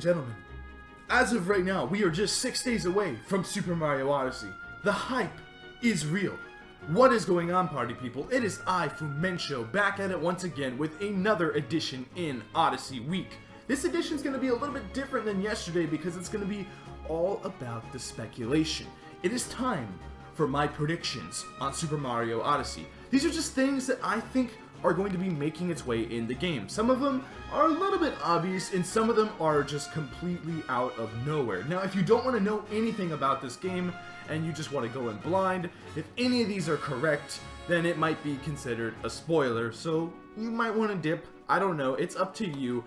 gentlemen, as of right now, we are just 6 days away from Super Mario Odyssey. The hype is real. What is going on, party people? It is I, Fumencho, back at it once again with another edition in Odyssey Week. This edition is going to be a little bit different than yesterday because it's going to be all about the speculation. It is time for my predictions on Super Mario Odyssey. These are just things that I think are going to be making its way in the game. Some of them are a little bit obvious, and some of them are just completely out of nowhere. Now, if you don't want to know anything about this game, and you just want to go in blind, if any of these are correct, then it might be considered a spoiler, so you might want to dip. I don't know, it's up to you.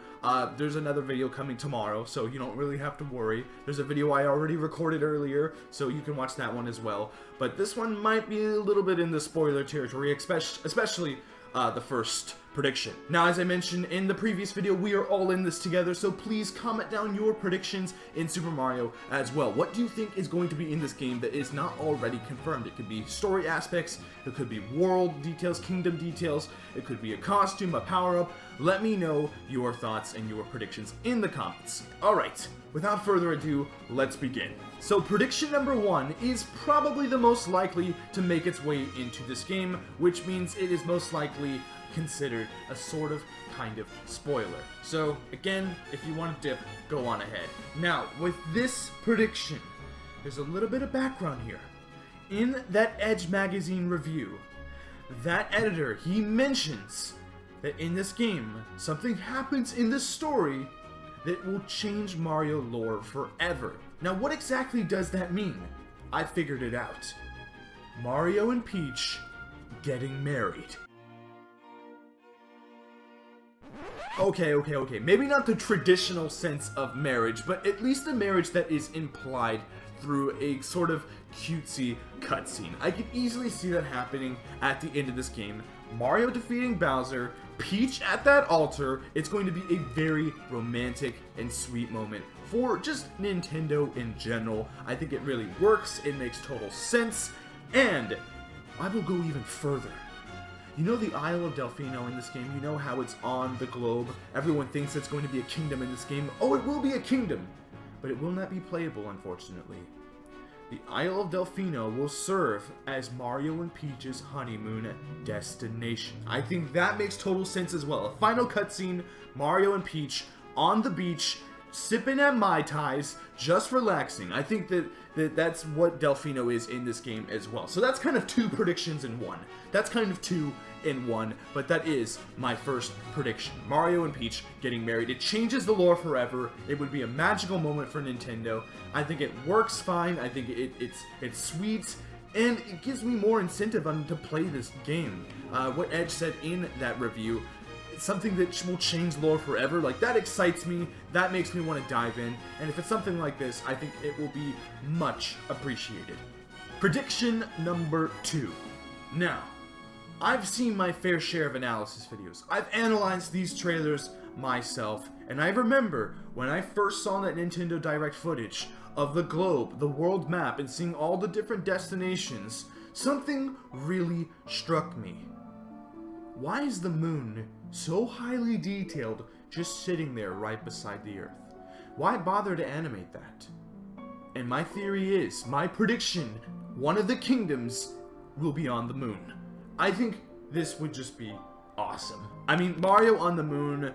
There's another video coming tomorrow, so you don't really have to worry. There's a video I already recorded earlier, so you can watch that one as well. But this one might be a little bit in the spoiler territory, especially the first prediction. Now, as I mentioned in the previous video, we are all in this together, so please comment down your predictions in Super Mario as well. What do you think is going to be in this game that is not already confirmed? It could be story aspects, it could be world details, kingdom details, it could be a costume, a power-up. Let me know your thoughts and your predictions in the comments. Alright, without further ado, let's begin. So prediction number 1 is probably the most likely to make its way into this game, which means it is most likely considered a sort of kind of spoiler. So again, if you want to dip, go on ahead. Now, with this prediction, there's a little bit of background here. In that Edge magazine review, that editor, he mentions that in this game, something happens in the story that will change Mario lore forever. Now, what exactly does that mean? I figured it out. Mario and Peach getting married. Okay. Maybe not the traditional sense of marriage, but at least a marriage that is implied through a sort of cutesy cutscene. I could easily see that happening at the end of this game. Mario defeating Bowser, Peach at that altar. It's going to be a very romantic and sweet moment for just Nintendo in general. I think it really works, it makes total sense, and I will go even further. You know the Isle of Delfino in this game? You know how it's on the globe? Everyone thinks it's going to be a kingdom in this game. Oh, it will be a kingdom! But it will not be playable, unfortunately. The Isle of Delfino will serve as Mario and Peach's honeymoon destination. I think that makes total sense as well. A final cutscene, Mario and Peach on the beach, sipping at Mai Tais, just relaxing. I think that's what Delfino is in this game as well. So that's kind of 2 predictions in one. That's kind of 2 in one, but that is my first prediction. Mario and Peach getting married. It changes the lore forever. It would be a magical moment for Nintendo. I think it works fine. I think it's sweet, and it gives me more incentive to play this game. What Edge said in that review, something that will change lore forever, like that excites me, that makes me want to dive in, and if it's something like this, I think it will be much appreciated. Prediction number 2. Now, I've seen my fair share of analysis videos. I've analyzed these trailers myself, and I remember when I first saw that Nintendo Direct footage of the globe, the world map, and seeing all the different destinations, something really struck me. Why is the moon so highly detailed just sitting there right beside the Earth? Why bother to animate that? And my theory is, my prediction, one of the kingdoms will be on the moon. I think this would just be awesome. I mean, Mario on the moon,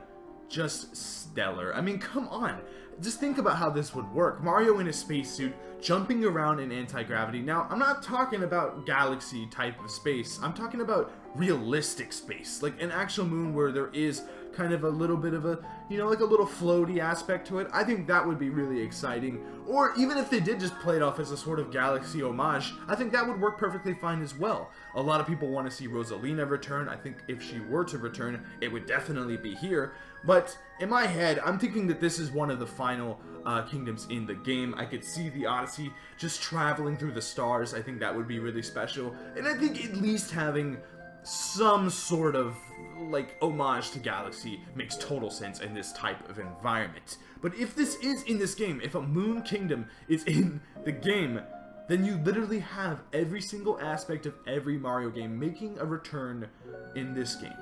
just stellar. I mean, come on. Just think about how this would work. Mario in a spacesuit, jumping around in anti-gravity. Now, I'm not talking about galaxy type of space. I'm talking about realistic space. Like an actual moon where there is kind of a little bit of a, you know, like a little floaty aspect to it. I think that would be really exciting. Or even if they did just play it off as a sort of galaxy homage, I think that would work perfectly fine as well. A lot of people want to see Rosalina return. I think if she were to return, it would definitely be here. But in my head, I'm thinking that this is one of the final kingdoms in the game. I could see the Odyssey just traveling through the stars. I think that would be really special. And I think at least having some sort of like homage to Galaxy makes total sense in this type of environment. But if this is in this game, if a Moon Kingdom is in the game, then you literally have every single aspect of every Mario game making a return in this game.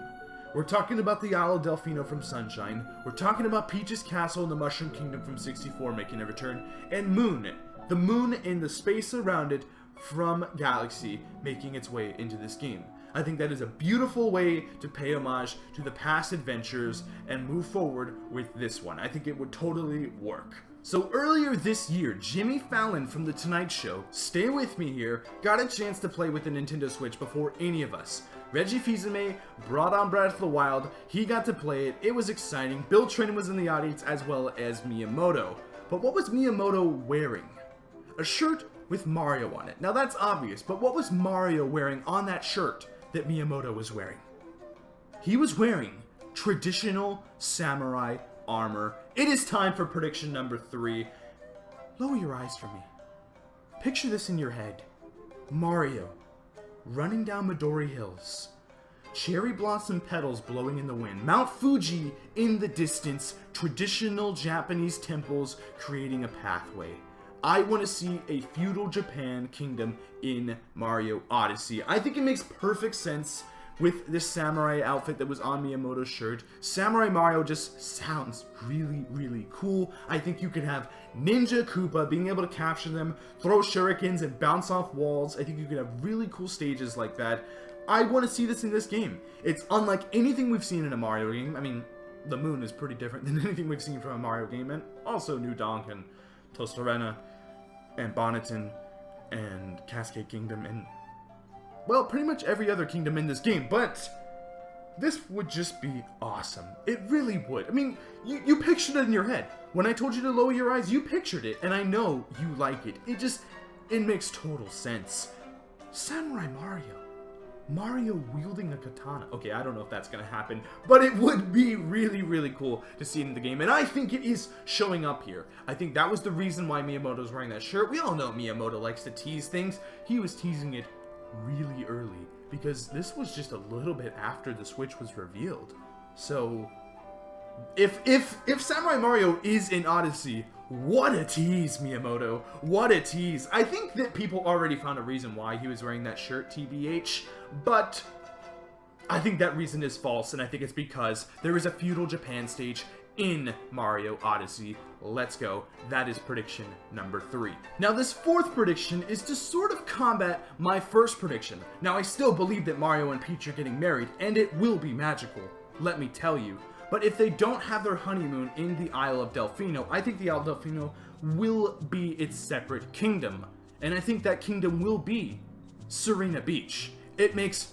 We're talking about the Isle of Delfino from Sunshine. We're talking about Peach's Castle in the Mushroom Kingdom from 64 making a return. And Moon, the moon and the space around it from Galaxy making its way into this game. I think that is a beautiful way to pay homage to the past adventures and move forward with this one. I think it would totally work. So earlier this year, Jimmy Fallon from The Tonight Show, stay with me here, got a chance to play with the Nintendo Switch before any of us. Reggie Fils-Aimé brought on Breath of the Wild, he got to play it, it was exciting, Bill Trin was in the audience as well as Miyamoto. But what was Miyamoto wearing? A shirt with Mario on it. Now that's obvious, but what was Mario wearing on that shirt that Miyamoto was wearing? He was wearing traditional samurai armor. It is time for prediction number 3. Lower your eyes for me. Picture this in your head. Mario running down Midori Hills. Cherry blossom petals blowing in the wind. Mount Fuji in the distance. Traditional Japanese temples creating a pathway. I want to see a feudal Japan kingdom in Mario Odyssey. I think it makes perfect sense with this samurai outfit that was on Miyamoto's shirt. Samurai Mario just sounds really, really cool. I think you could have Ninja Koopa being able to capture them, throw shurikens and bounce off walls. I think you could have really cool stages like that. I want to see this in this game. It's unlike anything we've seen in a Mario game. I mean, the moon is pretty different than anything we've seen from a Mario game, and also New Donk and Tostarena and Bonneton and Cascade Kingdom and, well, pretty much every other kingdom in this game, but this would just be awesome. It really would. I mean, you pictured it in your head. When I told you to lower your eyes, you pictured it, and I know you like it. It makes total sense. Samurai Mario. Mario wielding a katana. Okay, I don't know if that's gonna happen, but it would be really, really cool to see it in the game, and I think it is showing up here. I think that was the reason why Miyamoto's wearing that shirt. We all know Miyamoto likes to tease things. He was teasing it really early, because this was just a little bit after the Switch was revealed. So, if Samurai Mario is in Odyssey, what a tease, Miyamoto. What a tease. I think that people already found a reason why he was wearing that shirt, TBH, but I think that reason is false, and I think it's because there is a feudal Japan stage in Mario Odyssey. Let's go. That is prediction number 3. Now, this 4th prediction is to sort of combat my first prediction. Now, I still believe that Mario and Peach are getting married, and it will be magical, let me tell you. But if they don't have their honeymoon in the Isle of Delfino, I think the Isle of Delfino will be its separate kingdom. And I think that kingdom will be Serena Beach. It makes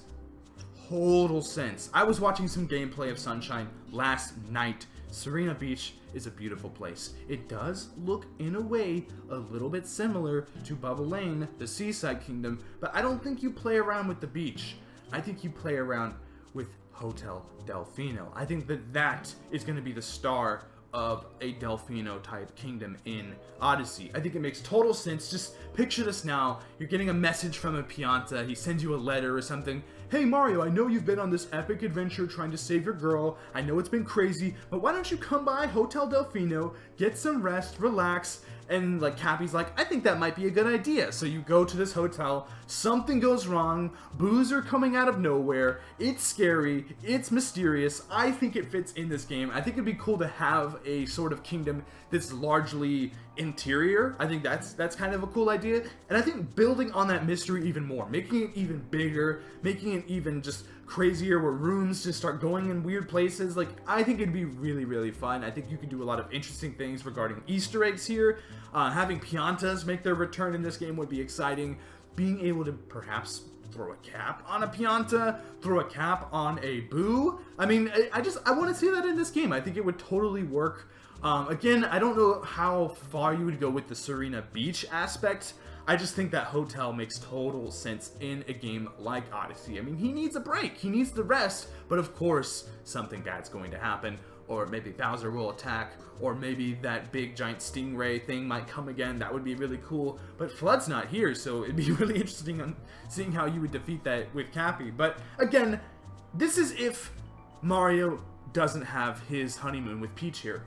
total sense. I was watching some gameplay of Sunshine last night. Serena Beach is a beautiful place. It does look, in a way, a little bit similar to Bubble Lane, the seaside kingdom, but I don't think you play around with the beach. I think you play around with Hotel Delfino. I think that is going to be the star of a Delfino type kingdom in Odyssey. I think it makes total sense. Just picture this now. You're getting a message from a Pianta. He sends you a letter or something. Hey Mario, I know you've been on this epic adventure trying to save your girl. I know it's been crazy, but why don't you come by Hotel Delfino, get some rest, relax, and like Cappy's like, I think that might be a good idea. So you go to this hotel, something goes wrong, boos are coming out of nowhere, it's scary, it's mysterious. I think it fits in this game. I think it'd be cool to have a sort of kingdom that's largely interior. I think that's kind of a cool idea. And I think building on that mystery even more, making it even bigger, making it even just crazier where rooms just start going in weird places. Like, I think it'd be really, really fun. I think you could do a lot of interesting things regarding Easter eggs here. Having Piantas make their return in this game would be exciting. Being able to perhaps throw a cap on a Pianta, throw a cap on a Boo. I mean, I want to see that in this game. I think it would totally work. Again, I don't know how far you would go with the Serena Beach aspect. I just think that hotel makes total sense in a game like Odyssey. I mean, he needs a break. He needs the rest. But of course, something bad's going to happen. Or maybe Bowser will attack. Or maybe that big giant stingray thing might come again. That would be really cool. But Flood's not here, so it'd be really interesting on seeing how you would defeat that with Cappy. But again, this is if Mario doesn't have his honeymoon with Peach here.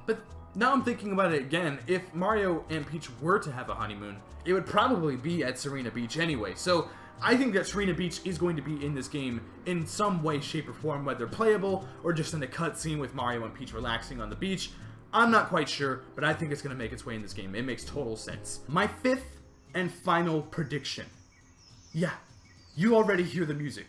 But Now I'm thinking about it again, if Mario and Peach were to have a honeymoon, it would probably be at Serena Beach anyway, so I think that Serena Beach is going to be in this game in some way, shape, or form, whether playable or just in a cutscene with Mario and Peach relaxing on the beach. I'm not quite sure, but I think it's going to make its way in this game. It makes total sense. My fifth and final prediction. Yeah, you already hear the music.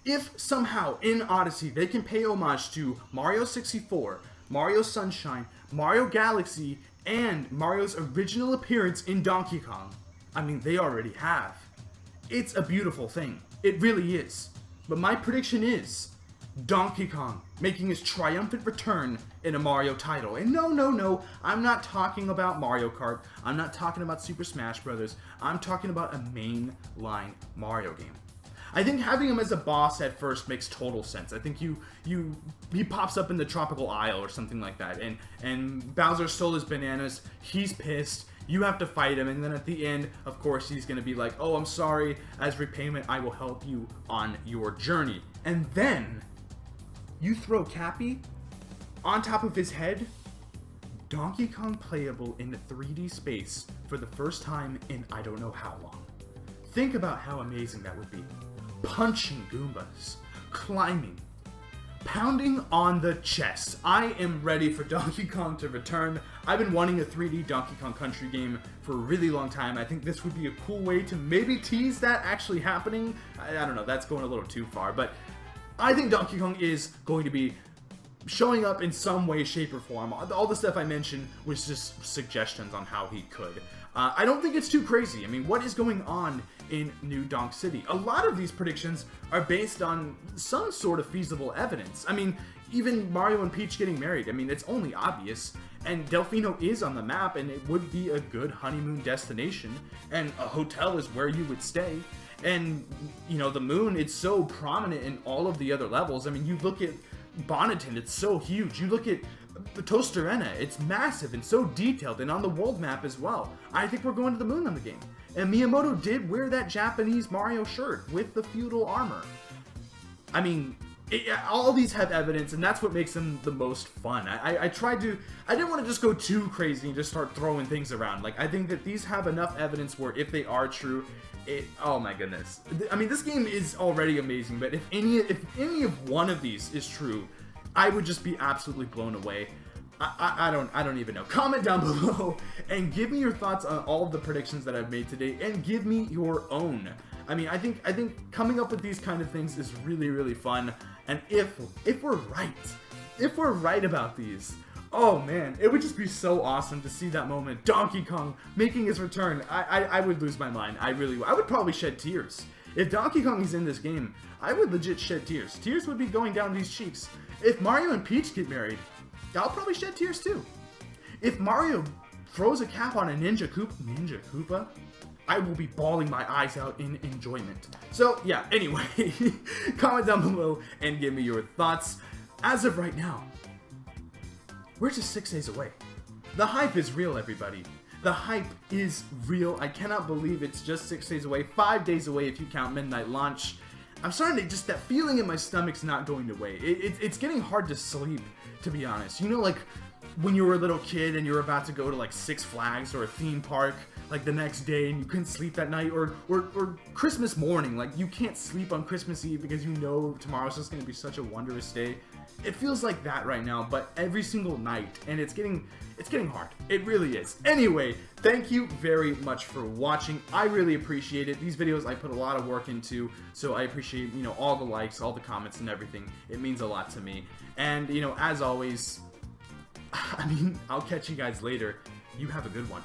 If somehow in Odyssey they can pay homage to Mario 64, Mario Sunshine, Mario Galaxy, and Mario's original appearance in Donkey Kong, I mean, they already have. It's a beautiful thing. It really is. But my prediction is Donkey Kong making his triumphant return in a Mario title. And no, I'm not talking about Mario Kart. I'm not talking about Super Smash Bros. I'm talking about a mainline Mario game. I think having him as a boss at first makes total sense. I think he pops up in the Tropical Isle or something like that, and Bowser stole his bananas. He's pissed. You have to fight him, and then at the end, of course, he's gonna be like, "Oh, I'm sorry. As repayment, I will help you on your journey." And then you throw Cappy on top of his head. Donkey Kong playable in the 3D space for the first time in I don't know how long. Think about how amazing that would be. Punching Goombas, climbing, pounding on the chest. I am ready for Donkey Kong to return. I've been wanting a 3D Donkey Kong Country game for a really long time. I think this would be a cool way to maybe tease that actually happening. I don't know, that's going a little too far, but I think Donkey Kong is going to be showing up in some way, shape, or form. All the stuff I mentioned was just suggestions on how he could. I don't think it's too crazy. I mean, what is going on in New Donk City? A lot of these predictions are based on some sort of feasible evidence. I mean, even Mario and Peach getting married, I mean, it's only obvious. And Delfino is on the map, and it would be a good honeymoon destination. And a hotel is where you would stay. And, you know, the moon, it's so prominent in all of the other levels. I mean, you look at Bonneton, it's so huge. You look at the Tostarena, it's massive and so detailed, and on the world map as well. I think we're going to the moon on the game. And Miyamoto did wear that Japanese Mario shirt with the feudal armor. I mean, all these have evidence, and that's what makes them the most fun. I didn't want to just go too crazy and just start throwing things around. Like, I think that these have enough evidence where if they are true, oh my goodness. I mean, this game is already amazing, but if any of one of these is true, I would just be absolutely blown away. I don't even know. Comment down below and give me your thoughts on all of the predictions that I've made today, and give me your own. I mean, I think coming up with these kind of things is really, really fun. And if we're right about these, oh man, it would just be so awesome to see that moment. Donkey Kong making his return. I would lose my mind. I would probably shed tears. If Donkey Kong is in this game, I would legit shed tears. Tears would be going down these cheeks. If Mario and Peach get married, I'll probably shed tears too. If Mario throws a cap on a Ninja Koopa, I will be bawling my eyes out in enjoyment. So yeah, anyway, comment down below and give me your thoughts. As of right now, we're just 6 days away. The hype is real, everybody. The hype is real. I cannot believe it's just 6 days away. 5 days away if you count midnight launch. I'm starting to just, that feeling in my stomach's not going away. It's getting hard to sleep, to be honest. You know, like when you were a little kid and you were about to go to like Six Flags or a theme park like the next day and you couldn't sleep that night, or Christmas morning, like you can't sleep on Christmas Eve because you know tomorrow's just going to be such a wondrous day. It feels like that right now, but every single night, and it's getting hard. It really is. Anyway, thank you very much for watching. I really appreciate it. These videos I put a lot of work into, so I appreciate, you know, all the likes, all the comments and everything. It means a lot to me. And, you know, as always, I mean, I'll catch you guys later. You have a good one.